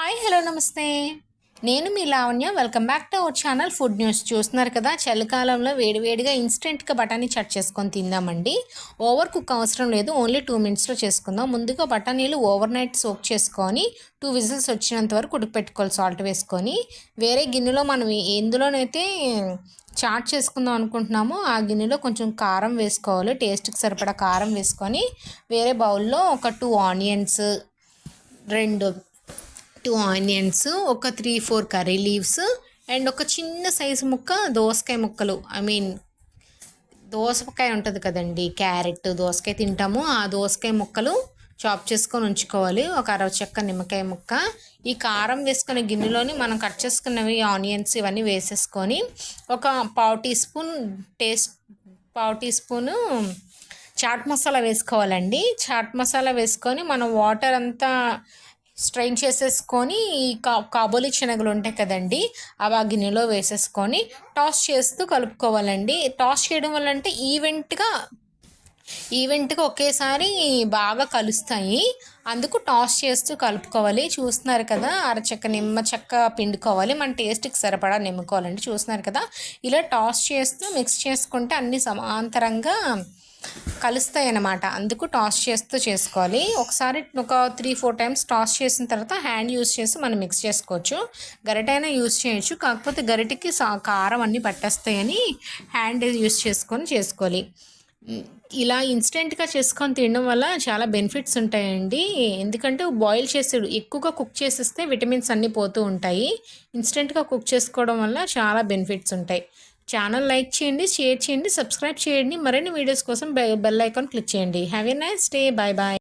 Hi hello నమస్తే. నేను మీ Lavanya. Welcome back to our channel food news. చూస్తున్నారు కదా, చలికాలంలో వేడివేడిగా ఇన్స్టెంట్గా బఠానీ చట్ చేసుకొని తిందామండి. ఓవర్ కుక్ అవసరం లేదు, ఓన్లీ 2 మినిట్స్లో చేసుకుందాం. ముందుగా బఠానీలు ఓవర్ నైట్ సోక్ చేసుకొని 2 విజిల్స్ వచ్చినంత వరకు ఉడకపెట్టుకోవాలి సాల్ట్ వేసుకొని. వేరే గిన్నెలో మనం ఎందులోనైతే చాట్ చేసుకుందాం అనుకుంటున్నామో ఆ గిన్నెలో కొంచెం కారం వేసుకోవాలి. టేస్ట్కి సరిపడా కారం వేసుకొని వేరే బౌల్లో ఒక 2 ఆనియన్స్, టూ ఆనియన్స్, ఒక 3-4 కర్రీ లీవ్స్ అండ్ ఒక చిన్న సైజు ముక్క దోసకాయ ముక్కలు. దోసకాయ ఉంటుంది కదండి, క్యారెట్ దోసకాయ తింటాము, ఆ దోసకాయ ముక్కలు చాప్ చేసుకొని ఉంచుకోవాలి. ఒక చెక్క నిమ్మకాయ ముక్క. ఈ కారం వేసుకునే గిన్నెలోని మనం కట్ చేసుకున్నవి ఆనియన్స్ ఇవన్నీ వేసేసుకొని ఒక పావు టీ స్పూను చాట్ మసాలా వేసుకోవాలండి. చాట్ మసాలా వేసుకొని మనం వాటర్ అంతా స్ట్రెయిన్ చేసేసుకొని ఈ కాబోలి శనగలు ఉంటాయి కదండి, అవి ఆ గిన్నెలో వేసేసుకొని టాస్ చేస్తూ కలుపుకోవాలండి. టాస్ చేయడం వల్ల అంటే ఈవెంట్గా ఒకేసారి బాగా కలుస్తాయి, అందుకు టాస్ చేస్తూ కలుపుకోవాలి. చూస్తున్నారు కదా, నిమ్మ చెక్క పిండుకోవాలి, మన టేస్ట్కి సరిపడా నిమ్ముకోవాలండి. చూస్తున్నారు కదా, ఇలా టాస్ చేస్తూ మిక్స్ చేసుకుంటే అన్నీ సమాంతరంగా కలుస్తాయి అన్నమాట. అందుకు టాస్ చేస్తూ చేసుకోవాలి. ఒకసారి ఒక 3-4 టైమ్స్ టాస్ చేసిన తర్వాత హ్యాండ్ యూస్ చేసి మనం మిక్స్ చేసుకోవచ్చు. గరిటైనా యూస్ చేయొచ్చు, కాకపోతే గరిటెకి కారం అన్నీ పట్టేస్తాయని హ్యాండ్ యూస్ చేసుకోవాలి. ఇలా ఇన్స్టెంట్గా చేసుకొని తినడం వల్ల చాలా బెనిఫిట్స్ ఉంటాయండి. ఎందుకంటే బాయిల్ చేసాడు ఎక్కువగా కుక్ చేసేస్తే విటమిన్స్ అన్నీ పోతూ ఉంటాయి. ఇన్స్టెంట్గా కుక్ చేసుకోవడం వల్ల చాలా బెనిఫిట్స్ ఉంటాయి. ఛానల్ లైక్ చేయండి, షేర్ చేయండి, సబ్స్క్రైబ్ చేయండి. మరిన్ని వీడియోస్ కోసం బెల్ ఐకాన్ క్లిక్ చేయండి. Have a nice day. Bye bye.